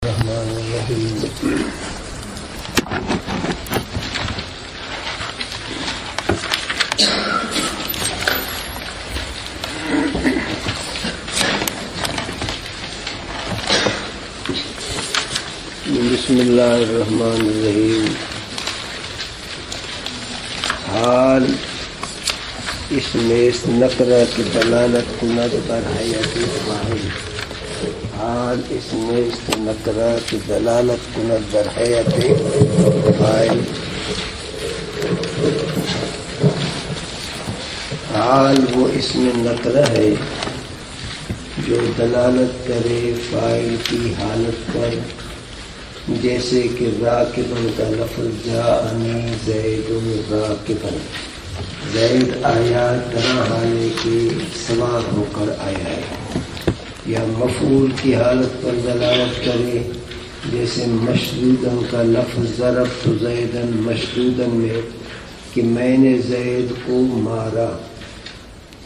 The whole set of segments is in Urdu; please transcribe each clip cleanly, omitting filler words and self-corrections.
الرحمن الرحیم بسم اللہ الرحمن الرحیم. حال اس میں اس نکرہ کی دلالت کند بر حیات فاعل. حال اس میں اس نکرہ کی دلالت کند بر حیات فاعل. حال وہ اس میں نکرہ ہے جو دلالت کرے فاعل کی حالت پر، جیسے کہ راکبن کا لفظ جاءنی زید راکبن، زید آیا طرح حالے کے سوار ہو کر آیا ہے. یا مفعول کی حالت پر دلالت کرے، جیسے مشدودن کا لفظ ضربت زیدن مشدودن میں کہ میں نے زید کو مارا،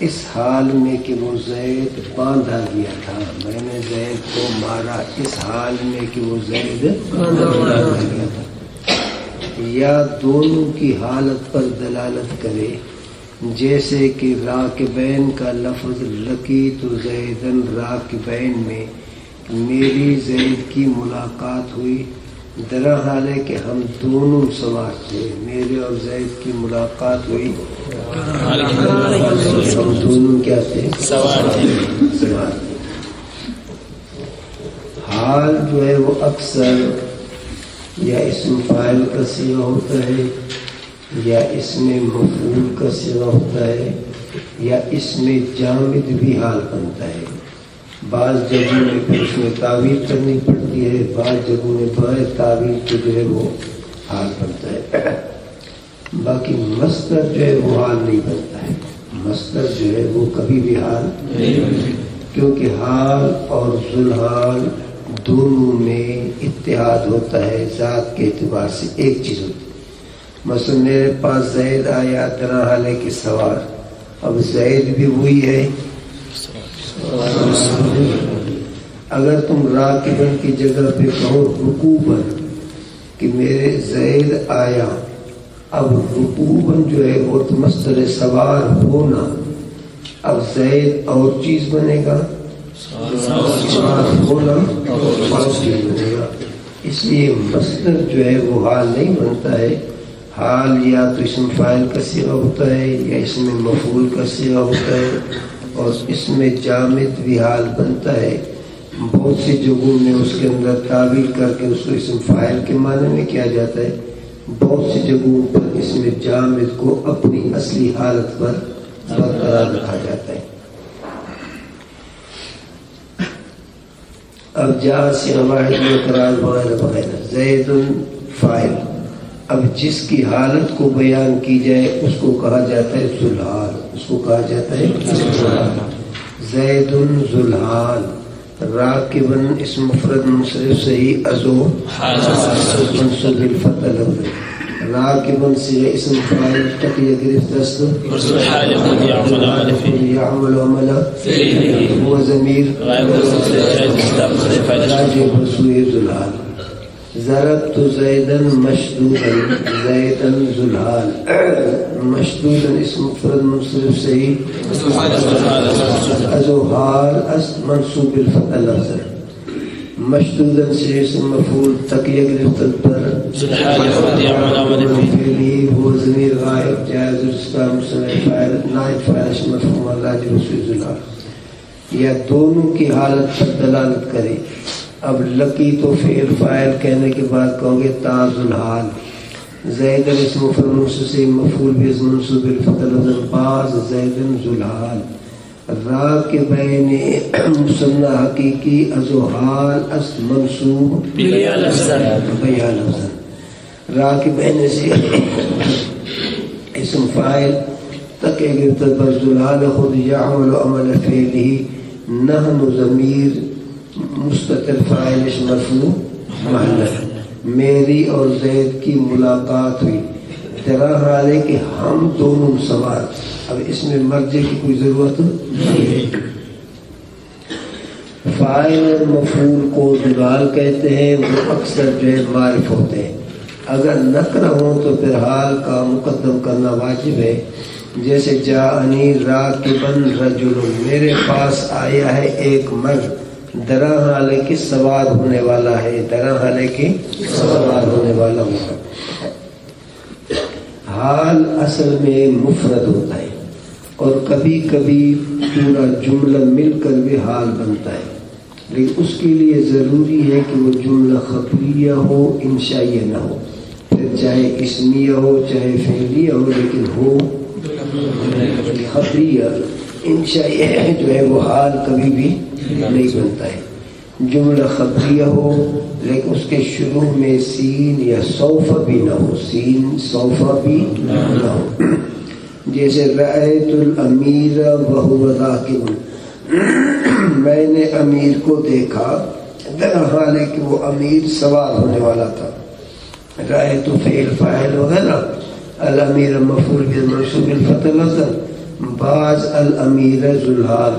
اس حال میں کہ وہ زید باندھا گیا تھا. میں نے زید کو مارا اس حال میں کہ وہ زید باندھا گیا تھا. یا دونوں کی حالت پر دلالت کرے، جیسے کہ راکبین کا لفظ لقیت زیدن راکبین میں میری زید کی ملاقات ہوئی، درا حال ہے کہ ہم دونوں سوار تھے، میرے اور زید کی ملاقات ہوئی، ہم دونوں کیا تھے؟ سوار تھے. حال جو ہے وہ اکثر یا اسم فاعل کا صیغہ ہوتا ہے، یا اس میں مفعول کا صیغہ ہوتا ہے، یا اس میں جامد بھی حال بنتا ہے. بعض جگہوں میں پھر اس میں تعویل کرنی پڑتی ہے، بعض جگہوں میں بغیر تعویل کے جو ہے وہ حال بنتا ہے. باقی مصدر جو ہے وہ حال نہیں بنتا ہے. مصدر جو ہے وہ کبھی بھی حال نہیں، کیونکہ حال اور ذوالحال دونوں میں اتحاد ہوتا ہے ذات کے اعتبار سے، ایک چیز ہوتی ہے. مثلا میرے پاس زید آیا طرح حالے کے سوار، اب زید بھی وہی ہے. اگر تم راکبن کی جگہ پہ کہو رکوبن کہ میرے زید آیا، اب رکوبن جو ہے وہ تو مصدر سوار ہونا، اب زید اور چیز بنے گا، سوار ہونا اور چیز بنے گا. اس لیے مصدر جو ہے وہ حال نہیں بنتا ہے. حال یا تو اسم فاعل کا صیغہ ہوتا ہے، یا اس میں مفعول کا صیغہ ہوتا ہے، اور اس میں جامد بھی حال بنتا ہے. بہت سی جگہوں میں اس کے اندر تعویل کر کے اس کو اسم فاعل کے معنی میں کیا جاتا ہے، بہت سی جگہوں پر اس میں جامد کو اپنی اصلی حالت پر برقرار رکھا جاتا ہے. اب جا سے واحد میں قرار وغیرہ وغیرہ. زید فاعل، اب جس کی حالت کو بیان کی جائے اس کو کہا جاتا ہے ذوالحال، اس کو کہا جاتا ہے ذوالحال. زید ذوالحال. راکبن اسم مفرد منصرف صحیح ازو منصوب بالفتح لفظ. راکبن سے اسم فاعل تقیہ گرفت است یعمل عمل هو ضمیر راجع بسوء ذوالحال. ضربت زیدن مشدودا زیدن ذوالحال. مشدودا اسم مفرد منصرف صحیح ازو حال است منصوب بالفتح لفظ. مشدودا سے اسم مفعول تقیہ گرفت پر فعلی هو ضمیر غائب جائز استعمال مسلم فاعل نائب فاعل مرفوع راجع بسوء ذوالحال. یا دونوں کی حالت پر دلالت کرے. اب لقی تو فعل فاعل کہنے کے بعد کہو گے تا ذوالحال. زید اسم مفعول سے مفعول بھی منصوب بالفتح لفظ باز زیدن ذوالحال. راکبین مثنی حقیقی ازوحال است منصوب بیا لفظ. راکبین سے اسم فاعل تک گرفت پر ذوالحال خود یعمل عمل فعلہ نحن ضمیر مستتر فاعل مرفوع محل. میری اور زید کی ملاقات ہوئی، طرح حال ہے کہ ہم دونوں سوار. اب اس میں مرجع کی کوئی ضرورت نہیں. فاعل اور مفعول کو دلال کہتے ہیں، وہ اکثر جو ہے معرف ہوتے ہیں. اگر نکرہ ہو تو پھر حال کا مقدم کرنا واجب ہے. جیسے جاءنی راکبن رجل، میرے پاس آیا ہے ایک مرد، درا حالے کی سوار ہونے والا ہے، درا حالے کی سوار ہونے والا ہوگا. حال اصل میں مفرد ہوتا ہے اور کبھی کبھی پورا جملہ مل کر بھی حال بنتا ہے، لیکن اس کے لیے ضروری ہے کہ وہ جملہ خبریہ ہو، انشائیہ نہ ہو. پھر چاہے اسمیہ ہو چاہے فعلیہ ہو، لیکن ہو خبریہ. انشائیہ جو ہے وہ حال کبھی بھی نہیں بنتا ہے. جملہ خبریہ ہو لیکن اس کے شروع میں سین یا سوف بھی نہ ہو، سین سوف بھی نہ ہو. جیسے رأیت الامیر وہو راکب، میں نے امیر کو دیکھا در حال ہے کہ وہ امیر سوار ہونے والا تھا. رأیت فعل فاعل وغیرہ، الامیر مفعول به منصوب الفتح لفظ. بعض الامیر ذوالحال،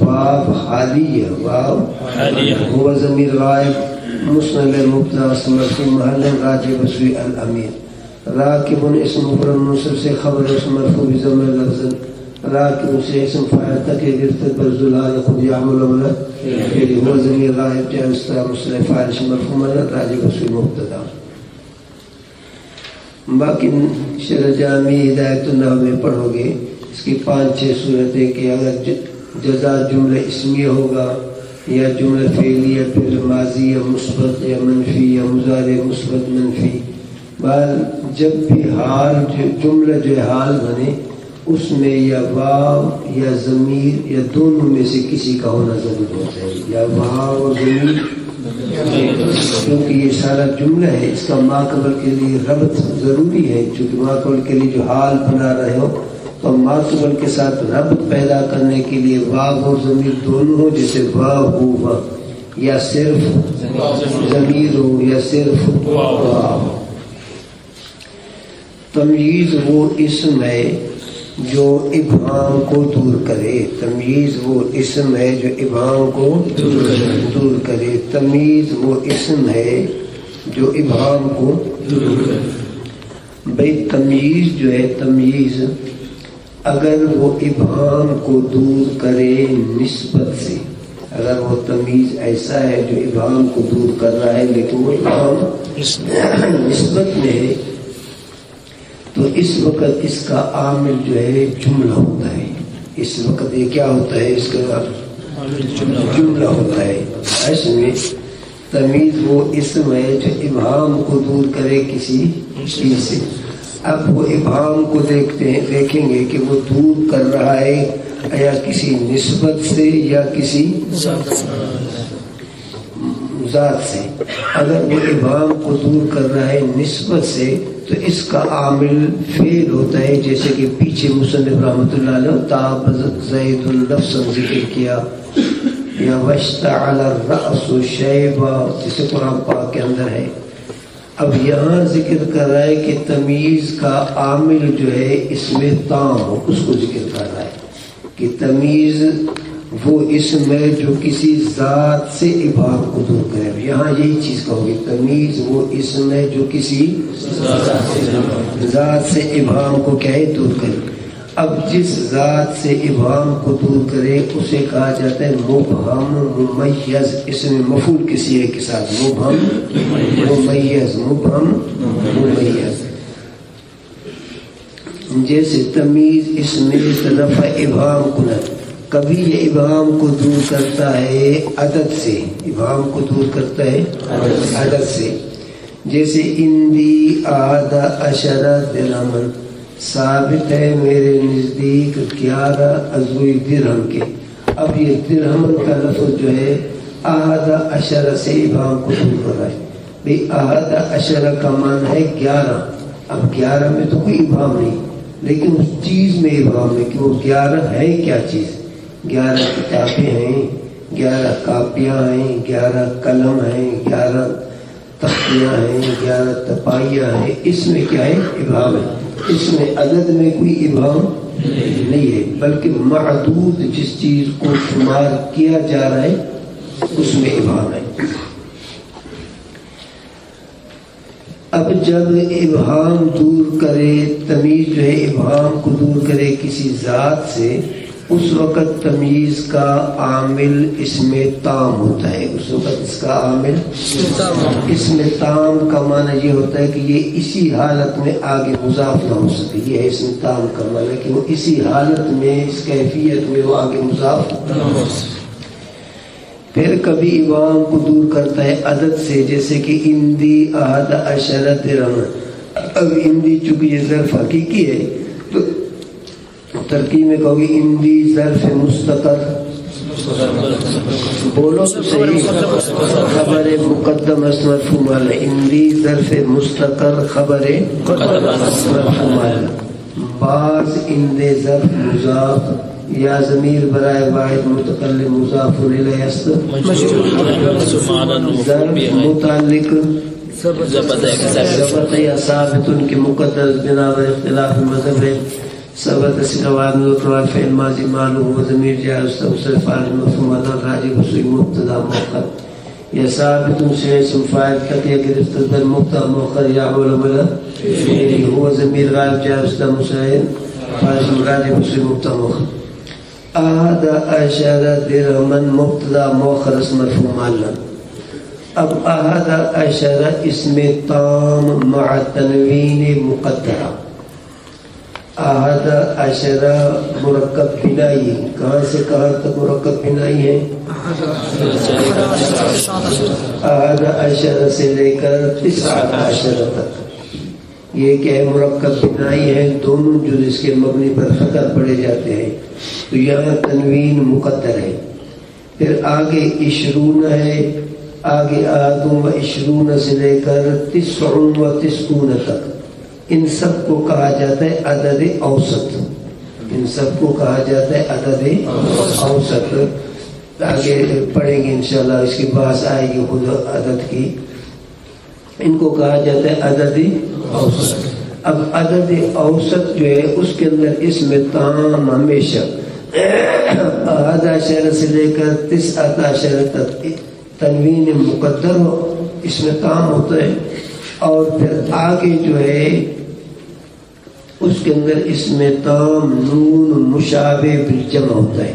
واو حالیہ، واو هو ضمیر غائب مسند المبتدا مرفوع محل راجع بسوی الامیر. راکب اسم مفرد منصوب سے خبر اسم مرفوع بضم لفظ. راکب سے اسم فاعل تک گرفت بر ذوالحال خود یعمل عملا یعنی هو ضمیر غائب جاء مصطلح فاعل اسم مرفوع محل راجع بسوی مبتدا. باقی شرح جامع ہدایت النحو میں پڑھو گے اس کی 5-6 صورتیں کہ اگر جزا جملہ اسمیہ ہوگا یا جملہ فعلیہ پھر ماضی یا مثبت یا منفی یا مضارع مثبت منفی. بہر جب بھی حال جملہ جو حال بنے اس میں یا واو یا ضمیر یا دونوں میں سے کسی کا ہونا ضرور ہوتا ہے، یا واو اور ضمیر، کیونکہ یہ سارا جملہ ہے اس کا ماقبل کے لیے ربط ضروری ہے. چونکہ ماقبل کے لیے جو حال بنا رہے ہو تو ماقبل کے ساتھ ربط پیدا کرنے کے لیے واو اور ضمیر دونوں ہو، جیسے واو ہوا یا صرف ضمیر ہو یا صرف واو. تمییز وہ اسم ہے جو ابہام کو دور کرے، تمییز وہ اسم ہے جو ابہام کو دور کرے. تمییز وہ اسم ہے جو ابہام کو دور کرے. بھئی تمییز جو ہے، تمییز اگر وہ ابہام کو دور کرے نسبت سے، اگر وہ تمییز ایسا ہے جو ابہام کو دور کر رہا ہے لیکن وہ ابہام نسبت میں ہے، تو اس وقت اس کا عامل جو ہے جملہ ہوتا ہے. اس وقت یہ کیا ہوتا ہے؟ اس کا جملہ ہوتا ہے. اس میں تمیز وہ اسم ہے جو ابہام کو دور کرے کسی چیز سے. اب وہ ابہام کو دیکھیں گے کہ وہ دور کر رہا ہے یا کسی نسبت سے یا کسی ذات سے. اگر وہ ابہام کو دور کر رہا ہے نسبت سے تو اس کا عامل فعل ہوتا ہے، جیسے کہ پیچھے مصنف رحمۃ اللہ علیہ تاب زید اللفظ ذکر کیا، یا واشتعل الرأس شیبا جسے قرآن پاک کے اندر ہے. اب یہاں ذکر کر رہا ہے کہ تمیز کا عامل جو ہے اس میں تام ہو، اس کو ذکر کر رہا ہے کہ تمیز وہ اسم ہے جو کسی ذات سے ابہام کو دور کرے. یہاں یہی چیز کہو گی، تمیز وہ اسم ہے جو کسی ذات سے ابہام کو کیا ہے دور کرے. اب جس ذات سے ابہام کو دور کرے اسے کہا جاتا ہے مبہم ممیز. اسم مفعول کسی ہے کے ساتھ مبہم ممیز، مبہم ممیز. جیسے تمیز اسم طرف ابہام کنت، کبھی یہ ابہام کو دور کرتا ہے عدد سے، ابہام کو دور کرتا ہے عدد سے. جیسے اندی آدھا عشرہ درہمن، ثابت ہے میرے نزدیک 11 عضوی درہم کے. اب یہ درہمن کا لفظ جو ہے آدھا عشرہ سے ابہام کو دور کر رہا ہے. بھئی آدھا عشرہ کا معنی ہے 11. اب 11 میں تو کوئی ابہام نہیں، لیکن اس چیز میں ابہام ہے کہ وہ 11 ہے کیا چیز. 11 کتابیں ہیں، 11 کاپیاں ہیں، 11 قلم ہیں، 11 تختیاں ہیں، 11 تپائیاں ہیں. اس میں کیا ہے؟ ابہام ہے. اس میں عدد میں کوئی ابہام نہیں ہے، بلکہ معدود جس چیز کو شمار کیا جا رہا ہے اس میں ابہام ہے. اب جب ابہام دور کرے، تمیز جو ہے ابہام کو دور کرے کسی ذات سے، اس وقت تمیز کا عامل اسم تام ہوتا ہے. اس وقت اس کا عامل اسم تام کا معنی یہ ہوتا ہے کہ یہ اسی حالت میں آگے مضاف نہ ہو سکے. یہ ہے اسم تام کا معنی کہ وہ اسی حالت میں، اس کیفیت میں وہ آگے مضاف نہ ہو سکے. پھر کبھی ابہام کو دور کرتا ہے عدد سے، جیسے کہ اندی احد عشر درہم. اب اندی چونکہ یہ ظرف حقیقی ہے تو ترکیب میں کہو گی اندی ظرف مستقر، بولو تو صحیح، خبر مقدم اسم مرفوع مالا. اندی ظرف مستقر خبر مرفوع مالا. بعض اندے ظرف مضاف یا ضمیر برائے واحد متکلم مضاف الیہ است، ظرف متعلق ثبت یا ثابت ان کے مقدر بنا بر اختلاف مذہب ہے. ثبت سرواد مطلع فعل ماضی معلوم و ضمیر جار مستقبل فاعل مفعول راجع بسوی مبتدا مؤخر یا ثابت سے اسم فاعل تقیہ گرفت در مبتدا مؤخر یا علماء هو ضمیر غائب جار مستقبل فاعل راجع بسوی مبتدا مؤخر. احد عشر درہما مبتدا مؤخر اسم مرفوع معلم. اب احد عشر اسم تام مع تنوین مقدرہ. احد عشر مرکب بنائی، کہاں سے کہاں تک مرکب بنائی ہے؟ احد عشر سے لے کر تسعۃ عشر تک. یہ کہ مرکب بنائی ہے، دونوں جو اس کے مبنی پر فتح پڑے جاتے ہیں، تو یہاں تنوین مقدر ہے. پھر آگے عشرون ہے، آگے آدم و عشرون سے لے کر تسع و تسعون تک. ان سب کو کہا جاتا ہے عدد اوسط. ان سب کو کہا جاتا ہے عدد اوسط. آگے پڑھیں گے انشاءاللہ، اس کی بحث آئے گی خود عدد کی. ان کو کہا جاتا ہے عدد اوسط. اب عدد اوسط جو ہے اس کے اندر اسم تام ہمیشہ احد عشر سے لے کر تسعۃ عشر تک تنوین مقدر ہو، اسم تام ہوتا ہے. اور پھر آگے جو ہے اس کے اندر اسم تام نون مشابہ بالجمع ہوتا ہے.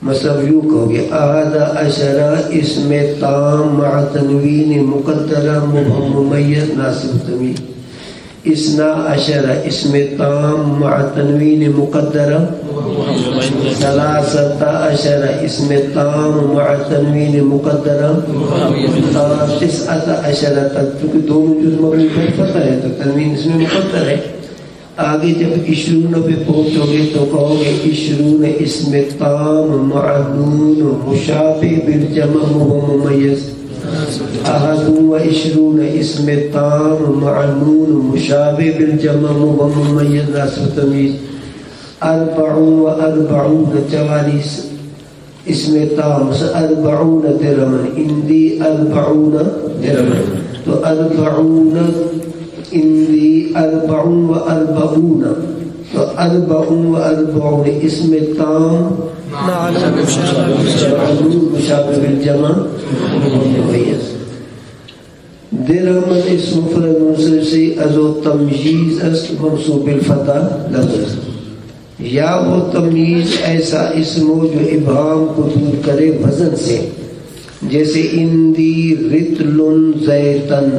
مثلا یوں کہو گے احد عشر اسم تام مع تنوین مقدرہ مبہم ممیز ناصب تمیز. اثنا عشر اسم تام مع تنوین مقدرہ. ثلاثۃ عشر اسم تام مع تنوین مقدرہ. تسعۃ عشر تک کیونکہ دونوں جز مبنی پر فتح ہے تو تنوین اس میں مقدر ہے. آگے جب عشرون پہ پہنچو گے تو کہو گے عشرون اسم تام مع نون مشابہ بالجمع مبہم ممیز. احد و عشرون اسم تام مع نون مشابہ بالجمع مبہم ممیز ناصب تمیز. اربع و اربعون 44 اسم تام. اربعون درہما، اندی اربعون درہما. تو اربعون اندی اربع و اربعون، تو اربع و اربعون اسم تام معلوم مشابہ بالجمع ممیز. درہما اسم مفرد منصرف سے ازو تمجیز است منصوب بالفتح لفظ. یا وہ تمیز ایسا اسم ہو جو ابہام کو دور کرے وزن سے، جیسے اندی رتل زیتن.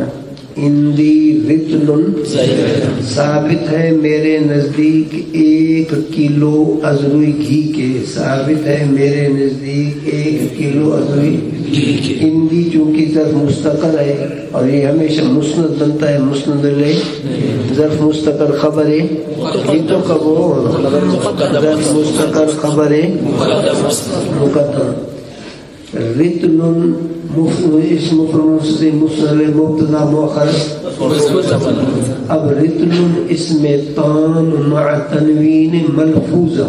اندی رتل ثابت ہے میرے نزدیک 1 کلو ازروئی گھی کے. ثابت ہے میرے نزدیک 1 کلو ازروئی گھی کے. اندی چونکہ ظرف مستقر ہے اور یہ ہمیشہ مسند بنتا ہے، مسند علیہ ظرف مستقر خبر ہے. یہ تو کبو ظرف مستقر خبر ہے مقدم. رتل اسم سے مسند مبتدا مؤخر. اب رتل اسم تام مع تنوین ملفوظہ،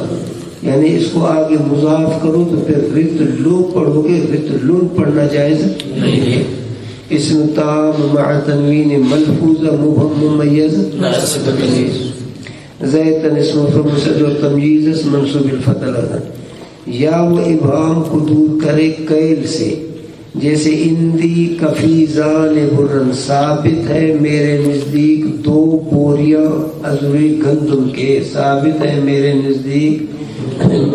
یعنی اس کو آگے مضاف کرو تو پھر رتلو پڑھو گے، رتلون پڑھنا جائز نہیں ہے. اسم تام مع تنوین ملفوظہ مبہم ممیز ناصب تمیز. زیتن اسم مفرد مسجد و تمیز منصوب الفتح لگا. یا وہ ابہام کو دور کرے قیل سے، جیسے اندی کفیزان برن ثابت ہے میرے نزدیک 2 بوریاں ازوی گندم کے، ثابت ہے میرے نزدیک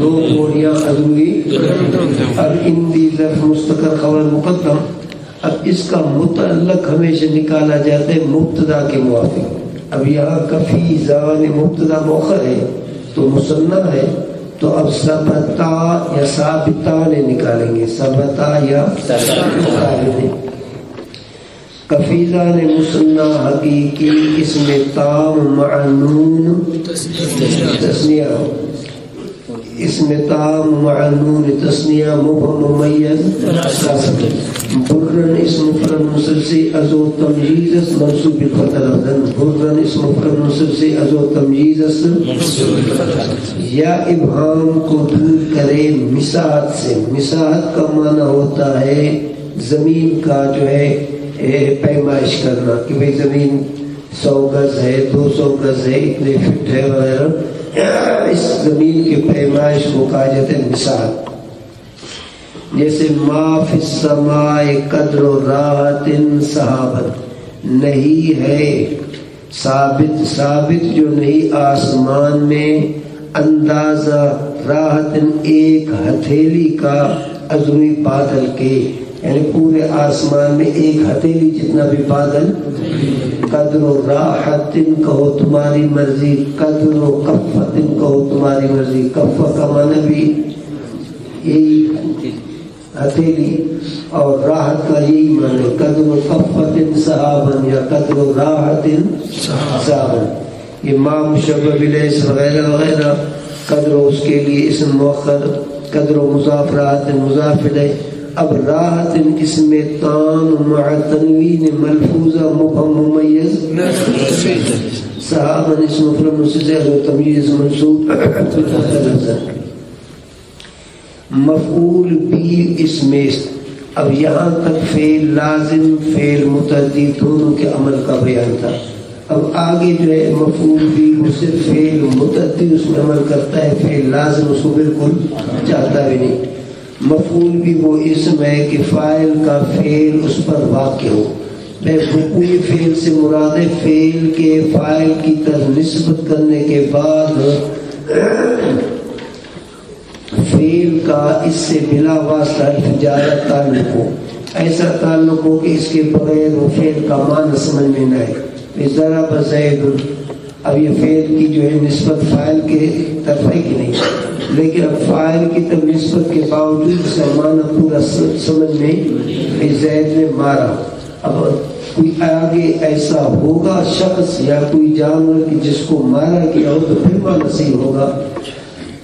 2 بوریاں ازوی. اب اندی لفظ مستقر خبر مقدم. اب اس کا متعلق ہمیشہ نکالا جاتا ہے مبتدا کے موافق. اب یہاں کفیزان مبتدا مؤخر ہے تو مثنی ہے، تو اب ثبتا یا ثابتان نکالیں گے، ثبتا یا ثابت. کفیزان مثنی حقیقی اسم تام مع نون تثنیہ، اسم تام مع نون تثنیہ مبہم ممیز. برن اسم مفرد مسلسی ازو تمجیز منصوب بالفتح لفظاً، برن اسم مفرد مسلسی ازو تمجیز یا ابہام کو دور کرے مساحت سے. مساحت کا معنی ہوتا ہے زمین کا جو ہے پیمائش کرنا کہ بھئی زمین 100 گز ہے، 200 گز ہے، اتنے فٹ ہے وغیرہ. اس زمین کے پیمائش کو کہا جاتا ہے مساحت. جیسے ما فی السماء قدر راحت صحابت، نہیں ہے ثابت جو نہیں آسمان میں اندازہ راحت ایک ہتھیلی کا عظمی بادل کے، یعنی پورے آسمان میں ایک ہتھیلی جتنا بھی بادل. قدر و راحت کہو تمہاری مرضی، قدر و کفت کہو تمہاری مرضی. کفہ کا معنی بھی یہی ہتھیلی اور راحت کا یہی معنی، قدر و کفت صحابن یا قدر و راحت صحابن. یہ ما مشبہ بلیس وغیرہ وغیرہ. قدر و اس کے لیے اسم مؤخر، قدر و مضاف، راحت مضاف الیہ. اب راحت اسم تام مع تنوین ملفوظہ مبہم ممیز. صحابن اسم مفرد مسلسل و تمیز منصوب. مفعول بھی اسم. اب یہاں تک فعل لازم فعل متعدی دونوں کے عمل کا بیان تھا. اب آگے جو ہے مفعول بھی وہ صرف فعل متعدی اس میں عمل کرتا ہے، فعل لازم اس کو بالکل چاہتا بھی نہیں. مفعول بھی وہ اسم ہے کہ فاعل کا فعل اس پر واقع ہو. وقوع فعل سے مراد ہے فعل کے فاعل کی طرف نسبت کرنے کے بعد فعل کا اس سے بلا واسطہ جارت تعلق ہو. ایسا تعلق ہو کہ اس کے بغیر وہ فعل کا معنی سمجھ میں نہ آئے. ضرب زید، اب یہ فعل کی جو ہے نسبت فاعل کے طرف ہے کہ نہیں، لیکن اب فاعل کی طرف نسبت کے باوجود اس کا معنی پورا سمجھ میں زید نے مارا. اب کوئی آگے ایسا ہوگا شخص یا کوئی جانور کہ جس کو مارا گیا ہو تو پھر معنی صحیح ہوگا.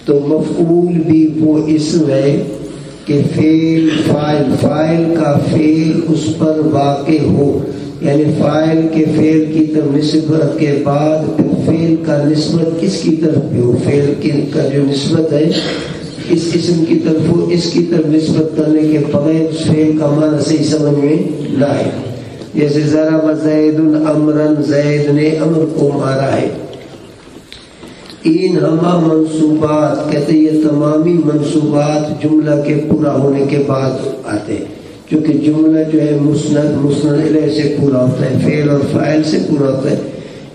تو مفعول بھی وہ اسم ہے کہ فعل فاعل کا فعل اس پر واقع ہو، یعنی فاعل کے فعل کی طرف نسبت کے بعد پھر فعل کا نسبت کس کی طرف بھی ہو. فعل کا جو نسبت ہے اس اسم کی طرف ہو، اس کی طرف نسبت کرنے کے بغیر اس فعل کا معنی صحیح سمجھ میں نہ آئے. جیسے ضرب زید امرن، زید نے امر کو مارا ہے. این ہما منصوبات کہتے یہ تمامی منصوبات جملہ کے پورا ہونے کے بعد آتے ہیں، کیونکہ جملہ جو ہے مسند الیہ سے پورا ہوتا ہے، فعل اور فاعل سے پورا ہوتا ہے.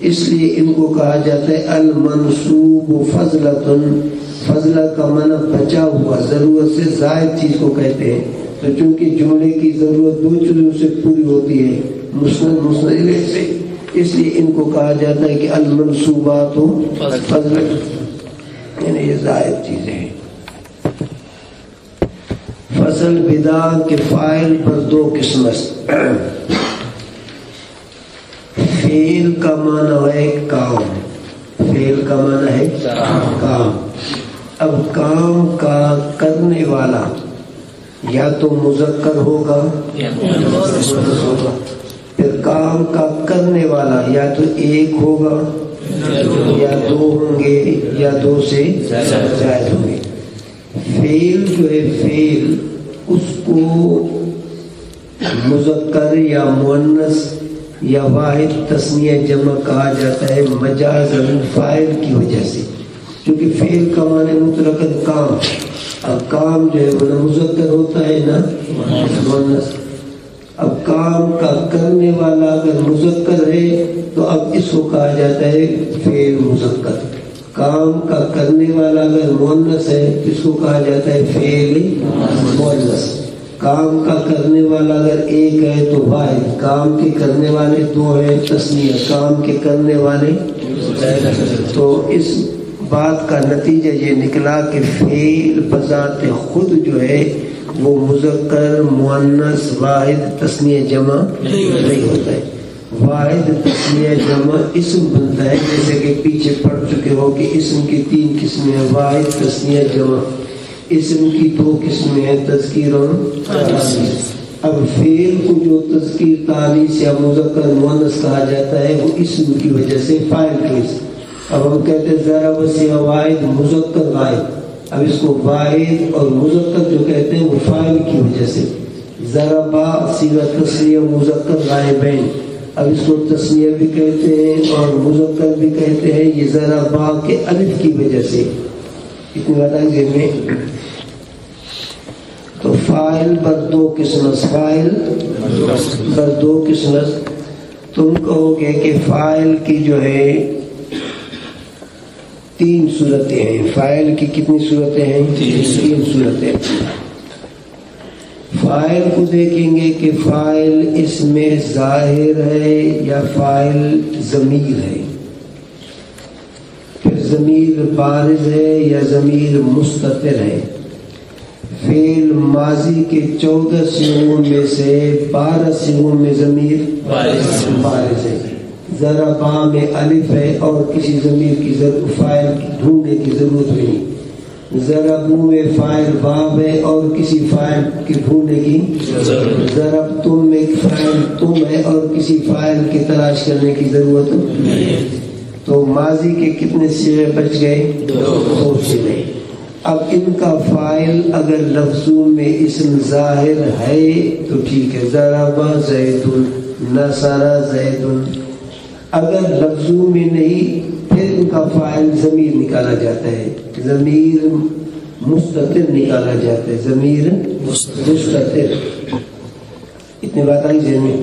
اس لیے ان کو کہا جاتا ہے المنصوب فضلۃ. فضلہ کا معنی بچا ہوا، ضرورت سے زائد چیز کو کہتے ہیں. تو چونکہ جملے کی ضرورت 2 چیزوں سے پوری ہوتی ہے، مسند الیہ سے، اس لیے ان کو کہا جاتا ہے کہ المنصوبات فضل، یعنی یہ زائد چیزیں ہیں. فصل بدا کے فاعل پر 2 قسم. فعل کا معنی ہے کام، فعل کا معنی ہے کام. اب کام کا کرنے والا یا تو مذکر ہوگا یا مؤنث ہوگا. پھر کام کا کرنے والا یا تو ایک ہوگا یا 2 ہوں گے یا 2 سے زائد ہوں گے. فعل جو ہے فعل اس کو مذکر یا مؤنث یا واحد تثنیہ جمع کہا جاتا ہے مجازاً فاعل کی وجہ سے. چونکہ فعل کا معنی مطلقاً کام، اب کام جو ہے وہ نہ مذکر ہوتا ہے نہ مؤنث. اب کام کا کرنے والا اگر مذکر ہے تو اب اس کو کہا جاتا ہے فعل مذکر. کام کا کرنے والا اگر مؤنث ہے تو اس کو کہا جاتا ہے فعل مؤنث. کام کا کرنے والا اگر ایک ہے تو واحد، کام کے کرنے والے دو ہیں تثنیہ، کام کے کرنے والے. تو اس بات کا نتیجہ یہ نکلا کہ فعل بذات خود جو ہے وہ مذکر مؤنث واحد تثنیہ جمع نہیں ہوتا ہے. واحد تثنیہ جمع اسم بنتا ہے، جیسے کہ پیچھے پڑھ چکے ہو کہ اسم کی 3 قسمیں ہیں، واحد تثنیہ جمع. اسم کی 2 قسمیں ہیں، تذکیر اور تانیث. اب فعل کو جو تذکیر تانیث یا مذکر مؤنث کہا جاتا ہے وہ اسم کی وجہ سے فاعل کے. اب ہم کہتے ہیں ضرب سے واحد مذکر غائب، اب اس کو واحد اور مذکر جو کہتے ہیں وہ فاعل کی وجہ سے. ضربا صیغہ تثنیہ مذکر غائبین، اب اس کو تثنیہ بھی کہتے ہیں اور مذکر بھی کہتے ہیں، یہ ضربا کے الف کی وجہ سے. اتنی بتائیے میں تو فاعل بر 2 قسم، فاعل بر 2 قسم. تم کہو گے کہ فاعل کی جو ہے 3 صورتیں ہیں. فاعل کی کتنی صورتیں ہیں؟ 3 صورتیں. فاعل کو دیکھیں گے کہ فاعل اس میں ظاہر ہے یا فاعل ضمیر ہے، پھر ضمیر بارز ہے یا ضمیر مستتر ہے. فعل ماضی کے 14 صیغوں میں سے 12 صیغوں میں ضمیر بارز ہے. ضربا میں الف ہے اور کسی ضمیر کی فاعل کی ڈھونڈنے کی ضرورت نہیں. ضربو میں فاعل واو ہے اور کسی فاعل کی ڈھونڈنے کی ضرب تم میں فاعل تم ہے اور کسی فاعل کی تلاش کرنے کی ضرورت نہیں. تو ماضی کے کتنے صیغے بچ گئے؟ 2 صیغے. اب ان کا فاعل اگر لفظوں میں اسم ظاہر ہے تو ٹھیک ہے، ضرب زید، نصر زید. اگر لفظوں میں نہیں پھر ان کا فاعل ضمیر نکالا جاتا ہے، ضمیر مستتر نکالا جاتا ہے، ضمیر مستتر. اتنی بات آئی ذہن میں.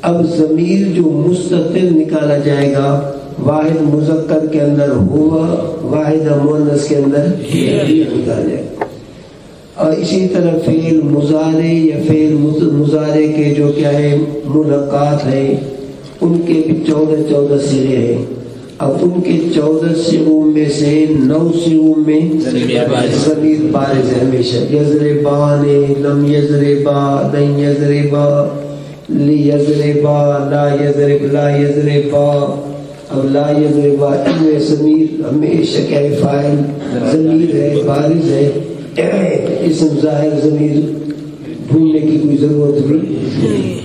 اب ضمیر جو مستتر نکالا جائے گا واحد مذکر کے اندر ہوا، واحد مؤنث کے اندر نکالا جائے گا. اور اسی طرح فعل مضارع یا فعل مضارع کے جو کیا ہے ملقات ہیں ان کے بھی 14 صیغے ہیں. اب ان کے 14 صیغوں میں سے 9 صیغوں میں ضمیر بارز ہے ہمیشہ. یضربان، لم یضربا، لن یضربا، لیضربا، لا یضرب، لا یضربا. اب لا یضربا ان میں ضمیر ہمیشہ کیا ہے فاعل ضمیر ہے، بارز ہے. اسم ظاہر ضمیر ڈھونڈنے کی کوئی ضرورت نہیں.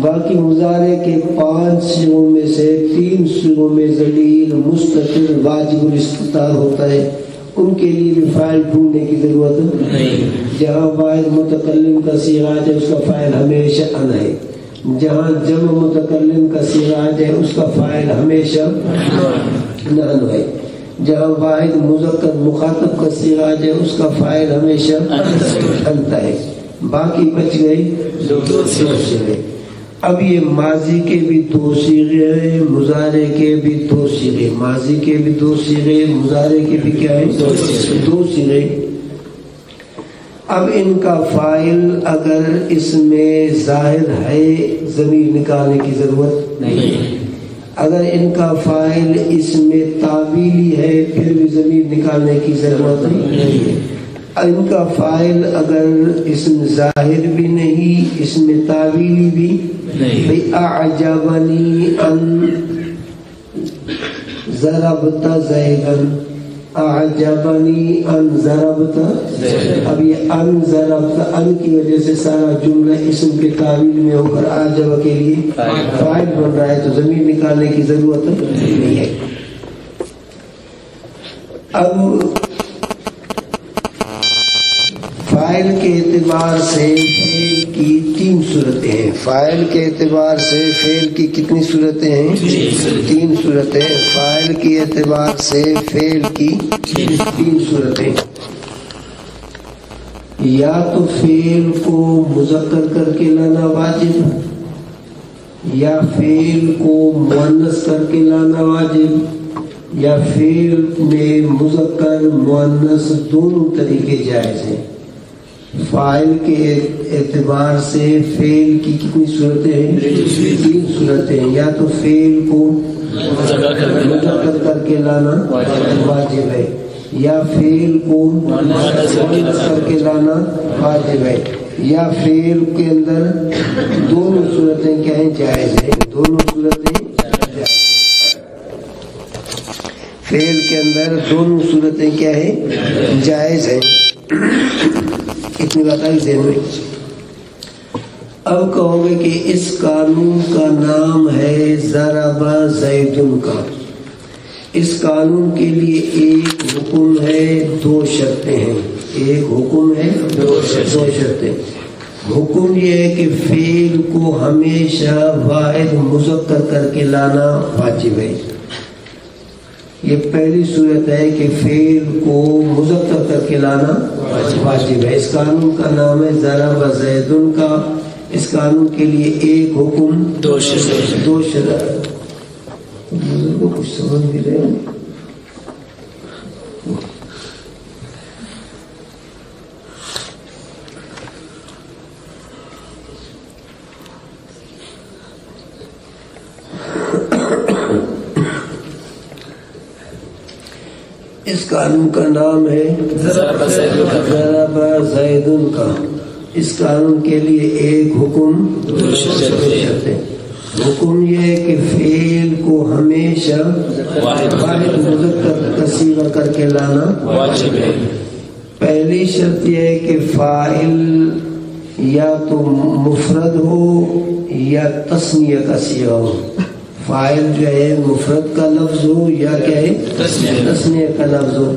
باقی مضارع کے 5 صیغوں میں سے 3 صیغوں میں ضمیر مستتر واجب الاستتار ہوتا ہے، ان کے لیے بھی فاعل ڈھونڈنے کی ضرورت نہیں. جہاں واحد متکلم کا صیغہ ہے اس کا فاعل ہمیشہ ان ہے، جہاں جمع متکلم کا صیغہ ہے اس کا فاعل ہمیشہ نحن ہے، جہاں واحد مذکر مخاطب کا صیغہ ہے اس کا فاعل ہمیشہ انت ہے. باقی بچ گئے 2 صیغے. اب یہ ماضی کے بھی 2 صیغے ہیں، مضارع کے بھی 2 صیغے. ماضی کے بھی 2 صیغے، مضارع کے بھی کیا ہے 2 صیغے. اب ان کا فاعل اگر اس میں ظاہر ہے ضمیر نکالنے کی ضرورت نہیں. اگر ان کا فاعل اس میں تعویلی ہے پھر بھی ضمیر نکالنے کی ضرورت نہیں. ان کا فاعل اگر اسم ظاہر بھی نہیں، اس میں تعویلی بھی نہیں. اعجبنی ان ضربت زیدن، اعجبنی ان ضربت. اب یہ ان ضربت ان کی وجہ سے سارا جملہ اسم کے تعویل میں ہو کر اعجب کے لیے فاعل بن رہا ہے، تو ضمیر نکالنے کی ضرورت نہیں ہے. اب فاعل کے اعتبار سے کی 3 صورتیں ہیں. فاعل کے اعتبار سے فعل کی کتنی صورتیں ہیں؟ 3 صورتیں. فاعل کے اعتبار سے فعل کی 3 صورتیں. یا تو فعل کو مذکر کر کے لانا واجب، یا فعل کو مؤنث کر کے لانا واجب، یا فعل میں مذکر مؤنث دونوں طریقے جائز ہیں. فاعل کے اعتبار سے فعل کی کتنی صورتیں ہیں؟ 3 صورتیں. یا تو فعل کو مذکر کر کے لانا واجب ہے، یا فعل کو مؤنث کر کے لانا واجب ہے، یا فعل کے اندر دونوں صورتیں کیا ہیں؟ جائز ہیں. دونوں صورتیں فعل کے اندر دونوں صورتیں کیا ہیں؟ جائز ہیں. اتنی بات آئی ذہن میں. اب کہو گے کہ اس قانون کا نام ہے ضرب زید کا. اس قانون کے لیے ایک حکم ہے، 2 شرطیں ہیں. ایک حکم ہے، 2 شرطیں. حکم یہ ہے کہ فعل کو ہمیشہ واحد مذکر کر کے لانا واجب ہے. یہ پہلی صورت ہے کہ فعل کو مذکر کر کے لانا واجب ہے. اس قانون کا نام ہے ضرب زید کا. اس قانون کے لیے ایک حکم، 2 شرط. کچھ سمجھ بھی رہے ہیں؟ اس قانون کا نام ہے ضرب زید کا. اس قانون کے لیے ایک حکم، 2 شرطیں. حکم یہ ہے کہ فعل کو ہمیشہ واحد مذکر کا صیغہ کر کے لانا واجب ہے. پہلی شرط یہ ہے کہ فاعل یا تو مفرد ہو یا تثنیہ کا صیغہ ہو. فاعل جو ہے مفرد کا لفظ ہو یا کیا ہے؟ تثنیہ کا لفظ ہو.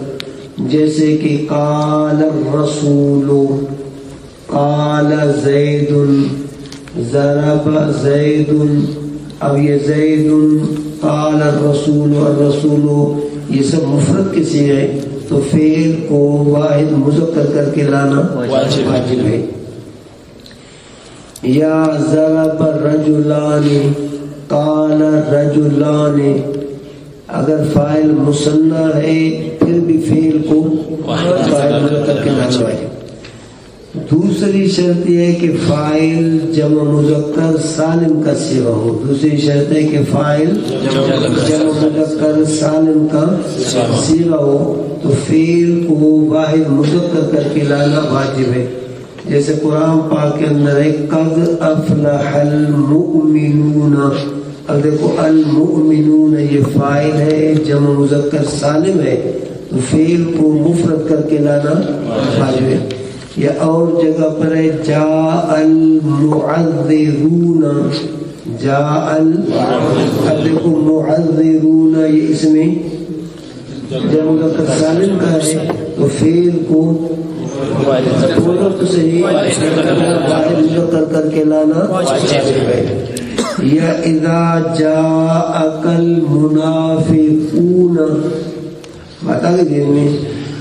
جیسے کہ قال الرسول، قال زید، ضرب زید. اب یہ زید، قال الرسول، الرسول، یہ سب مفرد کے صیغے ہیں، تو فعل کو واحد مذکر کر کے لانا واجب ہے. یا ضرب الرجلان، قال الرجلان. اگر فاعل مثنی ہے پھر بھی فعل کو واحد مذکر کے لانا واجب. دوسری شرط یہ ہے کہ فاعل جمع مذکر سالم کا صیغہ ہو. دوسری شرط ہے کہ فاعل جمع مذکر سالم کا صیغہ ہو تو فعل کو واحد مذکر کر کے لانا واجب ہے. جیسے قرآن پاک کے اندر ہے قد افلح المؤمنون. اب دیکھو المؤمنون یہ فاعل ہے، جمع مذکر سالم ہے، تو فعل کو مفرد کر کے لانا واجب ہے. یا اور جگہ پر ہے جاء المعذرون، جاء اب دیکھو معذرون یہ اس میں جمع مذکر سالم کا ہے تو فعل کو بولو تو صحیح واحد مذکر کر کے لانا واجب ہے. یا اذا جاءک المنافقون، بتا دیں میں.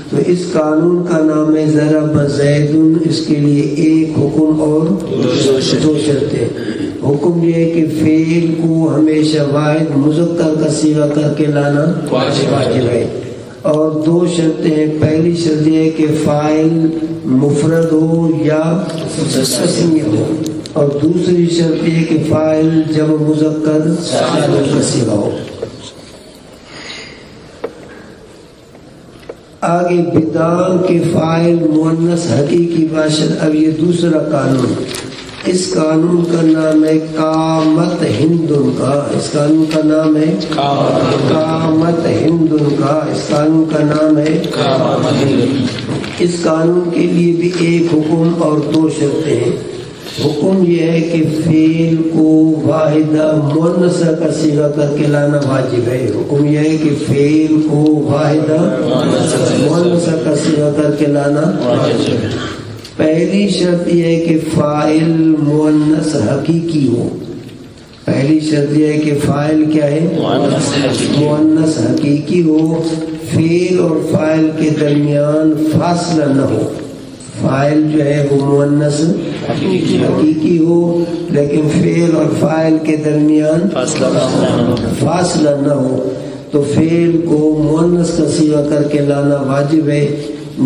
تو اس قانون کا نام ہے ضرب زید. اس کے لیے ایک حکم اور 2 شرطیں. حکم یہ ہے کہ فعل کو ہمیشہ واحد مذکر کا صیغہ کر کے لانا واجب ہے، اور 2 شرطیں ہیں. پہلی شرط یہ ہے کہ فاعل مفرد ہو یا تثنیہ ہو، اور دوسری شرط یہ ہے کہ فاعل جمع مذکر سالم کا صیغہ ہو. آگے بدان کے فاعل مؤنث حقیقی باشد. اب یہ دوسرا قانون. اس قانون کا نام ہے قامت ہند کا. اس قانون کا نام ہے قامت ہند کا. اس قانون کا نام ہے قامت ہند. اس قانون کے لیے بھی ایک حکم اور 2 شرطیں ہیں. حکم یہ ہے کہ فعل کو واحدہ مؤنثہ کا صیغہ کر کے لانا واجب ہے. حکم یہ ہے کہ فعل کو واحدہ مؤنثہ کا صیغہ کر کے لانا واجب ہے. پہلی شرط یہ ہے کہ فاعل مؤنث حقیقی ہو. پہلی شرط یہ ہے کہ فاعل کیا ہے؟ مؤنث حقیقی ہو. فعل اور فاعل کے درمیان فاصلہ نہ ہو. فاعل جو ہے وہ مؤنث حقیقی ہو لیکن فعل اور فاعل کے درمیان فاصلہ نہ ہو. تو فعل کو مؤنث کا صیغہ کر کے لانا واجب ہے.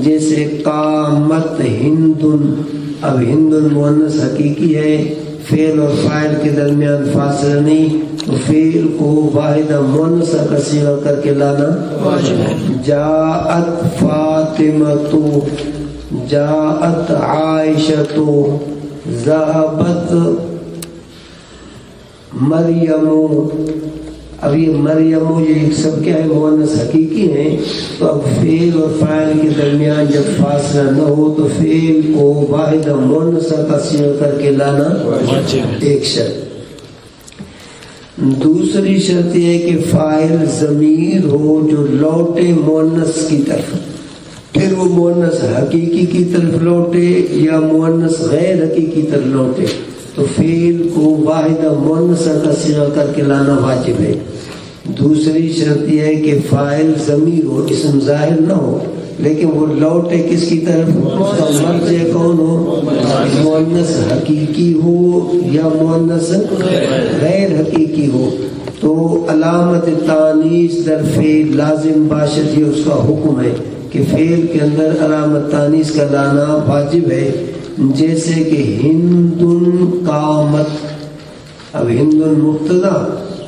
جیسے قامت ہندن. اب ہندن مؤنث حقیقی ہے، فعل اور فاعل کے درمیان فاصلہ نہیں، تو فعل کو واحدہ مؤنثہ کا صیغہ کر کے لانا واجب ہے. جاءت فاطمۃ، جاءت عائشۃ، ذهبت مریم. اب یہ مریم یہ سب کیا ہے؟ مؤنث حقیقی ہیں. تو اب فعل اور فاعل کے درمیان جب فاصلہ نہ ہو تو فعل کو واحدہ مؤنثہ کا صیغہ کر کے لانا ایک شرط. دوسری شرط یہ ہے کہ فاعل ضمیر ہو جو لوٹے مؤنث کی طرف، پھر وہ مؤنث حقیقی کی طرف لوٹے یا مؤنث غیر حقیقی طرف لوٹے تو فعل کو واحدہ مؤنثہ کا صیغہ کر کے لانا واجب ہے. دوسری شرط یہ ہے کہ فاعل ضمیر ہو، اسم ظاہر نہ ہو لیکن وہ لوٹے کس کی طرف؟ اس کا مرجع کون ہو؟ مؤنث حقیقی ہو یا مؤنث غیر حقیقی ہو. تو علامت تانیث در فعل لازم باشد، یہ اس کا حکم ہے کہ فعل کے اندر علامت تانیث کا لانا واجب ہے. جیسے کہ ہندن قامت. اب ہندن مبتدا،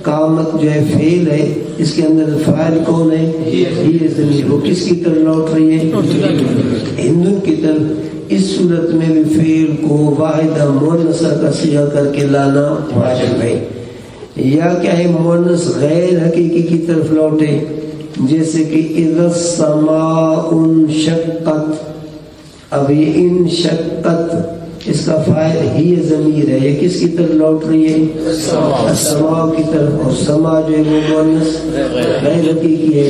قامت جو ہے فعل ہے، اس کے اندر فاعل کون ہے؟ یہ ضمیر. وہ کس کی طرف لوٹ رہی ہے؟ ہندن کی طرف. اس صورت میں بھی فعل کو واحدہ مؤنثہ کا صیغہ کر کے لانا واجب ہے. یا کیا ہے؟ مؤنث غیر حقیقی کی طرف لوٹے. جیسے کہ اذا السماء انشقت. اب یہ انشقت اس کا فاعل ہی ضمیر ہے، یہ کس کی طرف لوٹ رہی ہے؟ السماء کی طرف. اور سما جو ہے وہ مؤنث غیر حقیقی ہے.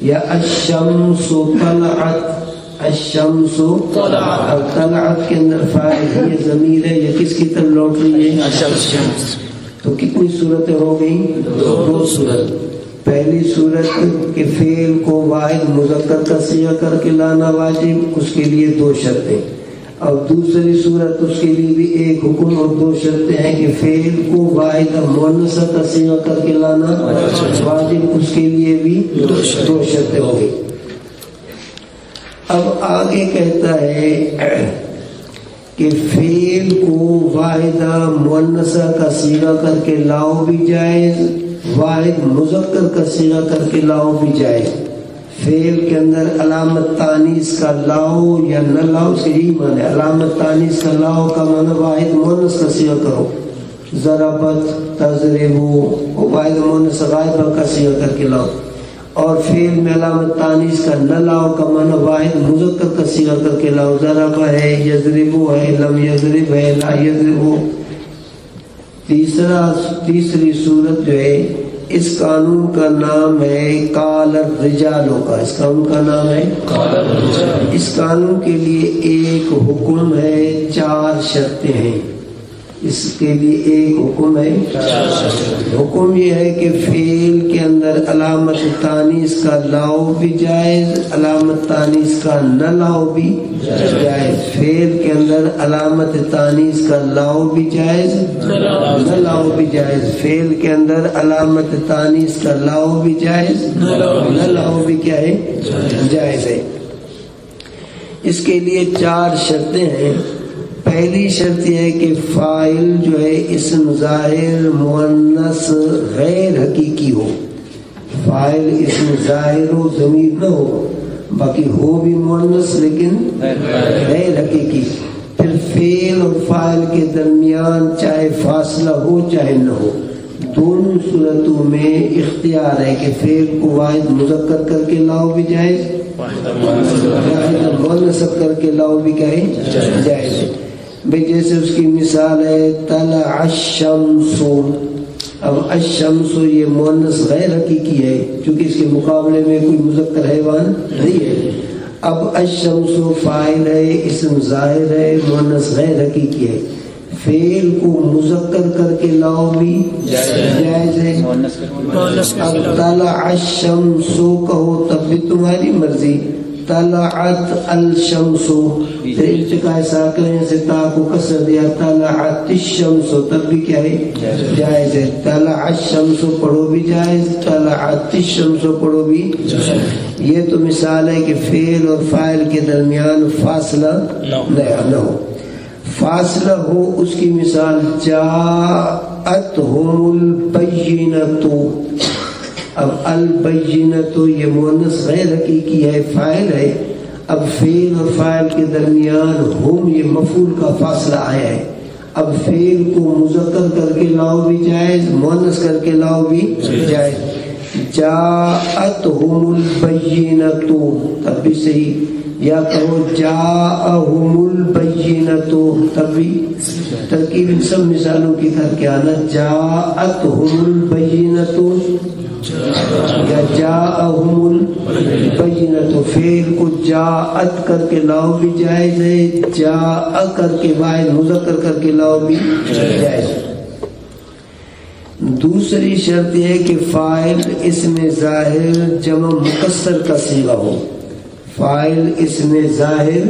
یا الشمس طلعت. الشمس طلعت. طلعت کے اندر فاعل ہی ضمیر ہے، یہ کس کی طرف لوٹ رہی ہے؟ الشمس. تو کتنی صورتیں ہو گئیں؟ دو صورت. پہلی صورت کہ فعل کو واحد مذکر کا صیغہ کر کے لانا واجب، اس کے لیے دو شرطیں. اور دوسری صورت اس کے لیے بھی ایک حکم اور دو شرطیں ہیں کہ فعل کو واحد مؤنثہ کا صیغہ کر کے لانا واجب، اس کے لیے بھی دو شرطیں ہوں گی. اب آگے کہتا ہے کہ فعل کو واحدہ مؤنثہ کا صیغہ کر کے لاؤ بھی جائز، واحد مذکر کا صیغہ کر کے لاؤ بھی جائز. فعل کے اندر علامت تانیث کا لاؤ یا نہ لاؤ، اس کے یہی معنی ہے. علامت تانیث کا لاؤ کا معنی واحد مؤنث کا صیغہ کرو. ضربت تضربو، واحد مؤنث غائبہ کا صیغہ کر کے لاؤ. اور فعل میں علامت تانیث کا نہ لاؤ کا معنی واحد مذکر کا صیغہ کر کے لاؤ. ضرب ہے، یضربو ہے، لم یضرب ہے، لا یضربو. تیسری صورت جو ہے اس قانون کا نام ہے قال الرجال کا. اس قانون کا نام ہے قال الرجال. اس قانون کے لیے ایک حکم ہے، چار شرطیں ہیں. اس کے لیے ایک حکم ہے. حکم یہ ہے کہ فعل کے اندر علامت تانیث کا لاؤ بھی جائز، علامت تانیث کا نہ لاؤ بھی جائز. فعل کے اندر علامت تانیث کا لاؤ بھی جائز، نہ لاؤ بھی جائز. فعل کے اندر علامت تانیث کا لاؤ بھی جائز، نہ لاؤ بھی کیا ہے؟ جائز ہے. اس کے لیے چار شرطیں ہیں. پہلی شرط یہ ہے کہ فاعل جو ہے اسم ظاہر مؤنث غیر حقیقی ہو. فاعل اسم ظاہر ہو، ضمیر نہ ہو، باقی ہو بھی مؤنث لیکن غیر حقیقی. پھر فعل اور فاعل کے درمیان چاہے فاصلہ ہو چاہے نہ ہو، دونوں صورتوں میں اختیار ہے کہ فعل کو واحد مذکر کر کے لاؤ بھی جائز، واحد مؤنث کر کے لاؤ بھی کہے جائز ہے. بھئی جیسے اس کی مثال ہے طلع الشمس. اب الشمس یہ مؤنث غیر حقیقی ہے چونکہ اس کے مقابلے میں کوئی مذکر حیوان نہیں ہے. اب الشمس فاعل ہے، اسم ظاہر ہے، مؤنث غیر حقیقی ہے، فعل کو مذکر کر کے لاؤ بھی جائز ہے۔ اب طلع الشمس کہو تب بھی تمہاری مرضی، طلعت الشمس ارتقاء ساکن سے تا کو کسر دیا، طلعت الشمس تب بھی کیا ہے جائز ہے، طلع الشمس پڑھو بھی جائز، طلعت الشمس پڑھو بھی جائز۔ یہ تو مثال ہے کہ فعل اور فاعل کے درمیان فاصلہ نہ ہو، فاصلہ ہو اس کی مثال جاءتہم البینۃ۔ اب البینۃ یہ مؤنث غیر حقیقی ہے، فاعل ہے، اب فعل اور فاعل کے درمیان ہم یہ مفعول کا فاصلہ آیا ہے، اب فعل کو مذکر کر کے لاؤ بھی جائز، مؤنث کر کے لاؤ بھی جائز، جاءتہم البینۃ تب بھی صحیح، یا کہو جاءہم البینۃ تب بھی، ترکیب ان سب مثالوں کی کر کے آنا، جاءتہم البینۃ یا جاءہم البینۃ، فعل کو جاءت کر کے لاؤ بھی جائز ہے، جاء کر کے واحد مذکر کر کے لاؤ بھی جائز ہے۔ دوسری شرط یہ ہے کہ فاعل اسم ظاہر جمع مکسر کا صیغہ ہو، فاعل اسم ظاہر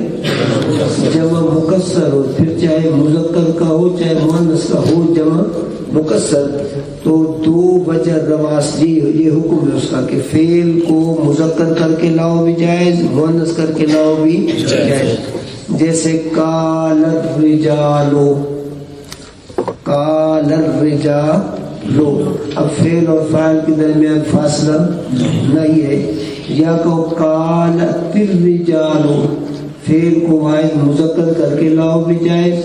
جمع مکسر ہو، پھر چاہے مذکر کا ہو چاہے مؤنث کا ہو جمع مکسر، تو دو وجہ رواس یہ حکم ہے اس کا کہ فعل کو مذکر کر کے لاؤ بھی جائز، مؤنث کر کے لاؤ بھی جائز، جیسے قال الرجال، قال الرجال، اب فعل اور فاعل کے درمیان فاصلہ نہیں ہے، یا کہو قالت الرجال، فعل کو واحد مذکر کر کے لاؤ بھی جائز،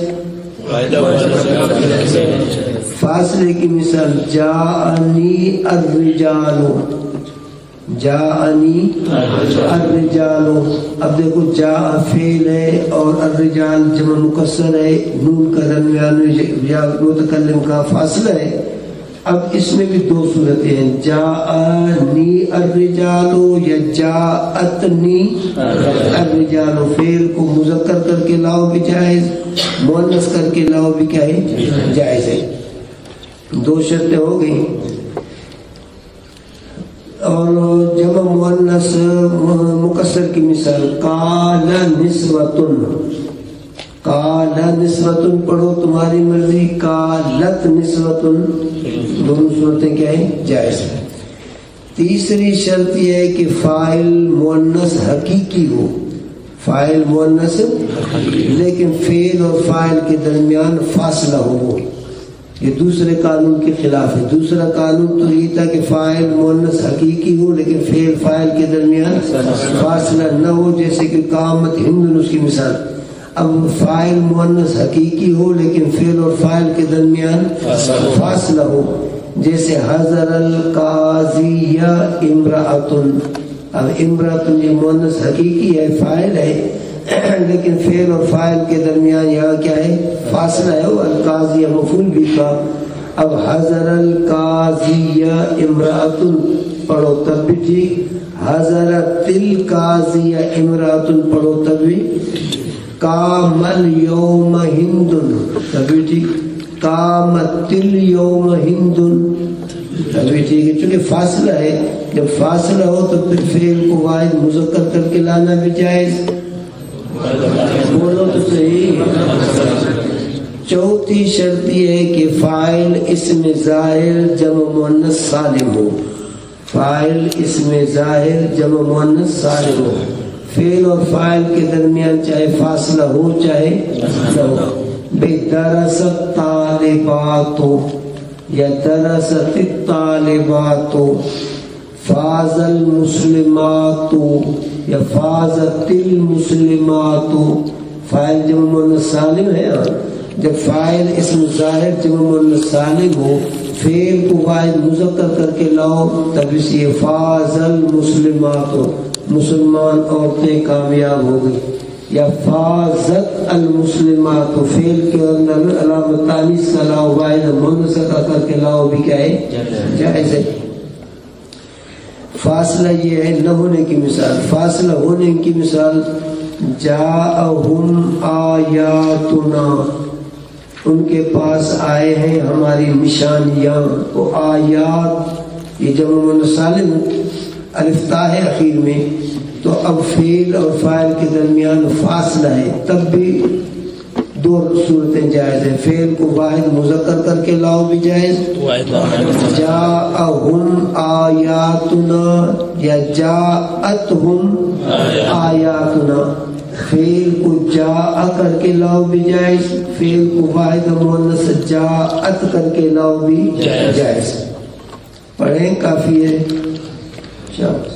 فاصلے کی مثال جاءنی الرجال، جاءنی الرجال، اب دیکھو جاء فعل ہے اور الرجال جمع مکسر ہے، نون کا درمیان یا متکلم کا فاصلہ ہے، اب اس میں بھی دو صورتیں ہیں، جاءنی الرجال یا جاءتنی الرجال، فعل کو مذکر کر کے لاؤ بھی جائز، مؤنث کر کے لاؤ بھی کیا ہے جائز ہے، دو شرطیں ہو گئی۔ اور جمع مؤنث مکسر کی مثال قال نسوۃ، قال نسوۃ پڑھو تمہاری مرضی، قالت نسوۃ، دونوں صورتیں کیا ہیں جائز ہے۔ تیسری شرط یہ ہے کہ فاعل مؤنث حقیقی ہو، فاعل مؤنث لیکن فعل اور فاعل کے درمیان فاصلہ ہو، یہ دوسرے قانون کے خلاف ہے۔ دوسرا قانون تو یہ تھا کہ فاعل مؤنث حقیقی ہو لیکن فعل فاعل کے درمیان فاصلہ نہ ہو، جیسے کہ قامت ہند اس کی مثال، اب فاعل مؤنث حقیقی ہو لیکن فعل اور فاعل کے درمیان فاصلہ ہو، جیسے حضر القاضی امرأۃ، اب امرأۃ یہ مؤنث حقیقی ہے، فاعل ہے لیکن فعل اور فاعل کے درمیان یہاں کیا ہے فاصلہ ہے، القاضی مفعول بھی تھا، اب حضر القاضی امرأۃ پڑھو تب بھی ٹھیک، حضرت القاضی امرأۃ پڑھو تب بھی، قام اليوم ہند تبھی ٹھیک، قامت اليوم ہند تبھی ٹھیک ہے، چونکہ فاصلہ ہے، جب فاصلہ ہو تو پھر فعل کو واحد مذکر کر کے لانا بھی جائز، بولو تو صحیح۔ چوتھی شرط یہ ہے کہ فاعل اسم ظاہر جمع مؤنث سالم ہو، فاعل اسم ظاہر جمع مؤنث سالم ہو، فعل اور فاعل کے درمیان چاہے فاصلہ ہو چاہے نہ ہو، بے درست طالبات یا درست الطالبات، فاز المسلمات یا فازت المسلمات، فاعل جمع مؤنث سالم ہے، جب فاعل اسم ظاہر جمع مؤنث سالم ہو، فعل کو واحد مذکر کر کے لاؤ تب اس یہ فاز المسلمات، مسلمان عورتیں کامیاب ہو گئی، یا فازت المسلمات، فعل کے اندر علامت تانیث کا لاؤ، واحد مؤنث کا کر کے لاؤ بھی کیا ہے جائز ہے۔ فاصلہ یہ ہے نہ ہونے کی مثال. فاصلہ ہونے کی مثال جاءہم آیاتنا، ان کے پاس آئے ہیں ہماری نشانیاں. وہ آیات یہ جمع مؤنث سالم الف تا ہے اخیر میں، تو اب فعل اور فاعل کے درمیان فاصلہ ہے، تب بھی دو صورتیں جائز ہیں. فعل کو واحد مذکر کر کے لاؤ بھی جائز، جاءہم آیاتنا یا جاءتہم آیاتنا. فعل کو جاء کر کے لاؤ بھی جائز، فعل کو واحد مؤنث جاءت کر کے لاؤ بھی جائز. پڑھیں کافی ہے. شاباش.